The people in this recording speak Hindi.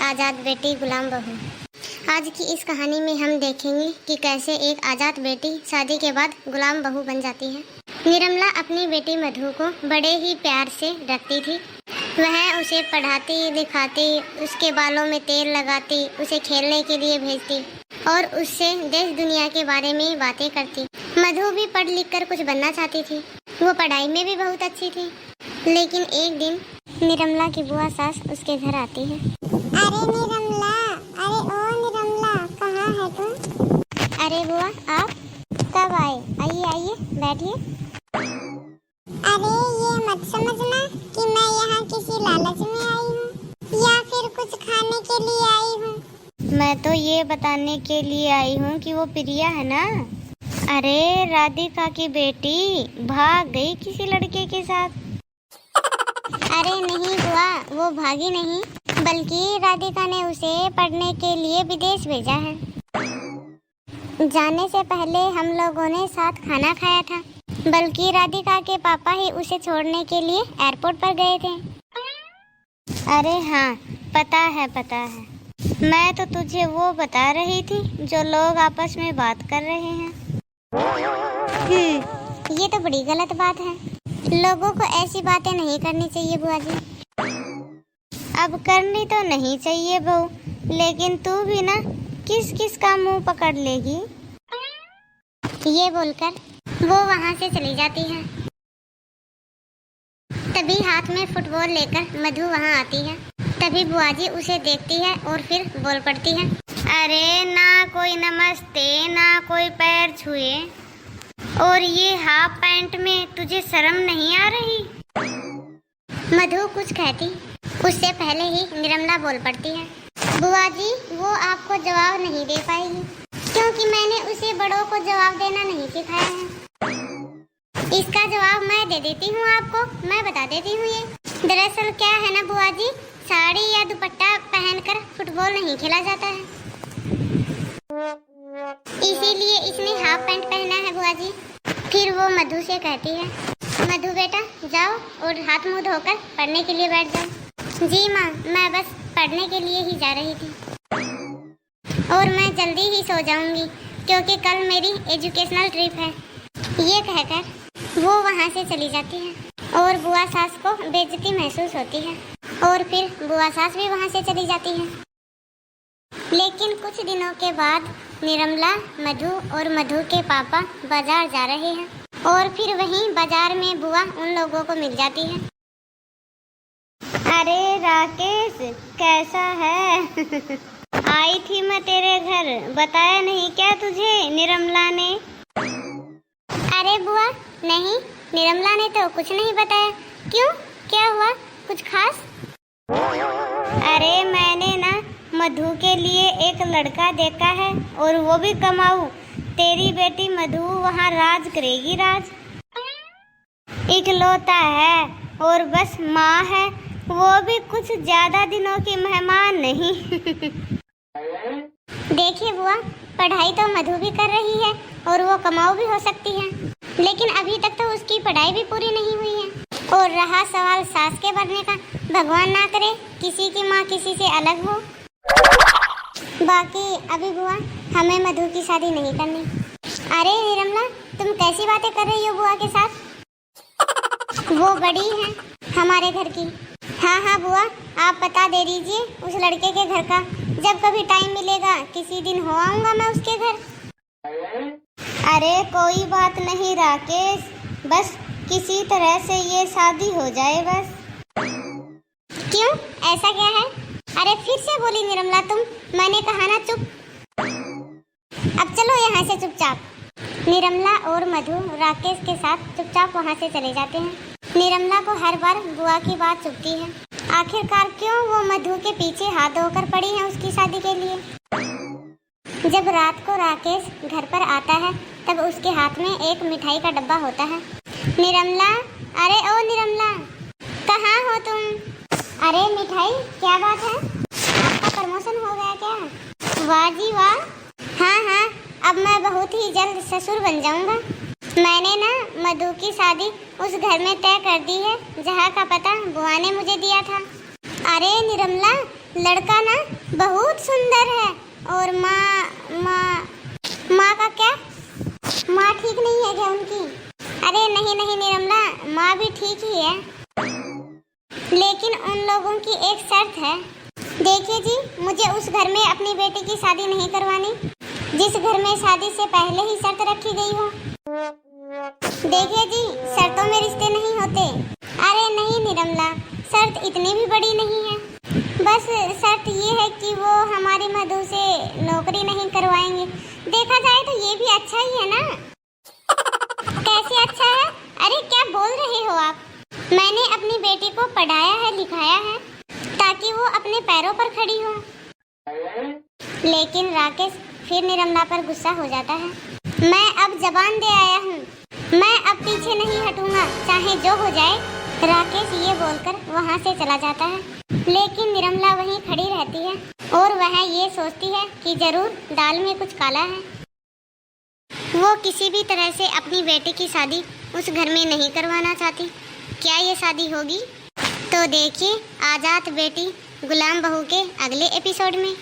आज़ाद बेटी गुलाम बहू। आज की इस कहानी में हम देखेंगे कि कैसे एक आज़ाद बेटी शादी के बाद गुलाम बहू बन जाती है। निर्मला अपनी बेटी मधु को बड़े ही प्यार से रखती थी। वह उसे पढ़ाती लिखाती, उसके बालों में तेल लगाती, उसे खेलने के लिए भेजती और उससे देश दुनिया के बारे में बातें करती। मधु भी पढ़ लिख कर कुछ बनना चाहती थी। वो पढ़ाई में भी बहुत अच्छी थी। लेकिन एक दिन निर्मला की बुआ सास उसके घर आती है। अरे निर्मला, अरे ओ निर्मला, कहाँ है तुम? अरे बुआ, आप कब आए? आइए आइए बैठिए। अरे ये मत समझना कि मैं यहाँ किसी लालच में आई हूँ या फिर कुछ खाने के लिए आई हूँ। मैं तो ये बताने के लिए आई हूँ कि वो प्रिया है ना, अरे राधिका की बेटी, भाग गई किसी लड़के के साथ। अरे नहीं बुआ, वो भागी नहीं, बल्कि राधिका ने उसे पढ़ने के लिए विदेश भेजा है। जाने से पहले हम लोगों ने साथ खाना खाया था, बल्कि राधिका के पापा ही उसे छोड़ने के लिए एयरपोर्ट पर गए थे। अरे हाँ, पता है पता है, मैं तो तुझे वो बता रही थी जो लोग आपस में बात कर रहे हैं। ये तो बड़ी गलत बात है। लोगों को ऐसी बातें नहीं करनी चाहिए बुआ जी। अब करनी तो नहीं चाहिए बहू, लेकिन तू भी ना किस किस का मुंह पकड़ लेगी। ये बोलकर वो वहां से चली जाती है। तभी हाथ में फुटबॉल लेकर मधु वहां आती है। तभी बुआ जी उसे देखती है और फिर बोल पड़ती है, अरे ना कोई नमस्ते, ना कोई पैर छुए, और ये हाफ पैंट में तुझे शर्म नहीं आ रही? मधु कुछ कहती, उससे पहले ही निर्मला बोल पड़ती है, बुआ जी वो आपको जवाब नहीं दे पाएगी, क्योंकि मैंने उसे बड़ों को जवाब देना नहीं सिखाया है। इसका जवाब मैं दे देती हूँ आपको, मैं बता देती हूँ। ये दरअसल क्या है ना बुआ जी, साड़ी या दुपट्टा पहनकर फुटबॉल नहीं खेला जाता है, इसीलिए इसने हाफ पैंट पहना है बुआ जी। फिर वो मधु से कहती है, मधु बेटा जाओ और हाथ मुंह धोकर पढ़ने के लिए बैठ जाओ। जी माँ, मैं बस पढ़ने के लिए ही जा रही थी और मैं जल्दी ही सो जाऊंगी, क्योंकि कल मेरी एजुकेशनल ट्रिप है। ये कहकर वो वहाँ से चली जाती है और बुआ सास को बेइज्जती महसूस होती है और फिर बुआ सास भी वहाँ से चली जाती है। लेकिन कुछ दिनों के बाद निर्मला, मधु और मधु के पापा बाजार जा रहे हैं और फिर वहीं बाजार में बुआ उन लोगों को मिल जाती है। अरे राकेश, कैसा है? आई थी मैं तेरे घर, बताया नहीं क्या तुझे निर्मला ने? अरे बुआ नहीं, निर्मला ने तो कुछ नहीं बताया। क्यों, क्या हुआ, कुछ खास? अरे मैंने ना मधु के लिए एक लड़का देखा है, और वो भी कमाऊ। तेरी बेटी मधु वहाँ राज करेगी, राज। इकलौता है और बस माँ है, वो भी कुछ ज्यादा दिनों की मेहमान नहीं। देखिए बुआ, पढ़ाई तो मधु भी कर रही है और वो कमाऊ भी हो सकती है, लेकिन अभी तक तो उसकी पढ़ाई भी पूरी नहीं हुई है। और रहा सवाल सास के बनने का, भगवान ना करे किसी की माँ किसी से अलग हो। बाकी अभी बुआ हमें मधु की शादी नहीं करनी। अरे निर्मला, तुम कैसी बातें कर रही हो बुआ के साथ? वो बड़ी है हमारे घर की। हाँ हाँ बुआ, आप बता दे दीजिए उस लड़के के घर का, जब कभी टाइम मिलेगा किसी दिन हो आऊंगा मैं उसके घर। अरे कोई बात नहीं राकेश, बस किसी तरह से ये शादी हो जाए बस। क्यों, ऐसा क्या है? अरे फिर से बोली निर्मला तुम, मैंने कहा ना चुप। अब चलो यहाँ से चुपचाप। निर्मला और मधु राकेश के साथ चुपचाप वहाँ से चले जाते हैं। निर्मला को हर बार बुआ की बात चुभती है। आखिरकार क्यों वो मधु के पीछे हाथ धोकर पड़ी है उसकी शादी के लिए। जब रात को राकेश घर पर आता है, तब उसके हाथ में एक मिठाई का डब्बा होता है। निर्मला, अरे ओ निर्मला, कहाँ हो तुम? अरे मिठाई, क्या बात है, आपका प्रमोशन हो गया क्या? वाह जी वाह। हाँ हाँ, अब मैं बहुत ही जल्द ससुर बन जाऊंगा। मैंने ना मधु की शादी उस घर में तय कर दी है, जहाँ का पता बुआ ने मुझे दिया था। अरे निर्मला, लड़का ना बहुत सुंदर है और माँ का क्या? माँ ठीक नहीं है क्या उनकी? अरे नहीं नहीं निर्मला, माँ भी ठीक ही है, लेकिन उन लोगों की एक शर्त है। देखिए जी, मुझे उस घर में अपनी बेटी की शादी नहीं करवानी जिस घर में शादी से पहले ही शर्त रखी गई हो। देखिए जी, शर्तों में रिश्ते नहीं होते। अरे नहीं निर्मला, शर्त इतनी भी बड़ी नहीं है, बस शर्त ये है कि वो हमारी मधु से नौकरी नहीं करवाएंगे। देखा जाए तो ये भी अच्छा ही है ना। कैसे अच्छा है? अरे क्या बोल रहे हो आप? मैंने अपनी बेटी को पढ़ाया है, लिखाया है ताकि वो अपने पैरों पर खड़ी हो। लेकिन राकेश फिर निर्मला पर गुस्सा हो जाता है। मैं अब जबान दे आया हूँ, मैं अब पीछे नहीं हटूंगा, चाहे जो हो जाए। राकेश ये बोलकर वहाँ से चला जाता है, लेकिन निर्मला वहीं खड़ी रहती है और वह ये सोचती है कि जरूर दाल में कुछ काला है। वो किसी भी तरह से अपनी बेटी की शादी उस घर में नहीं करवाना चाहती। क्या ये शादी होगी? तो देखिए आजाद बेटी गुलाम बहू के अगले एपिसोड में।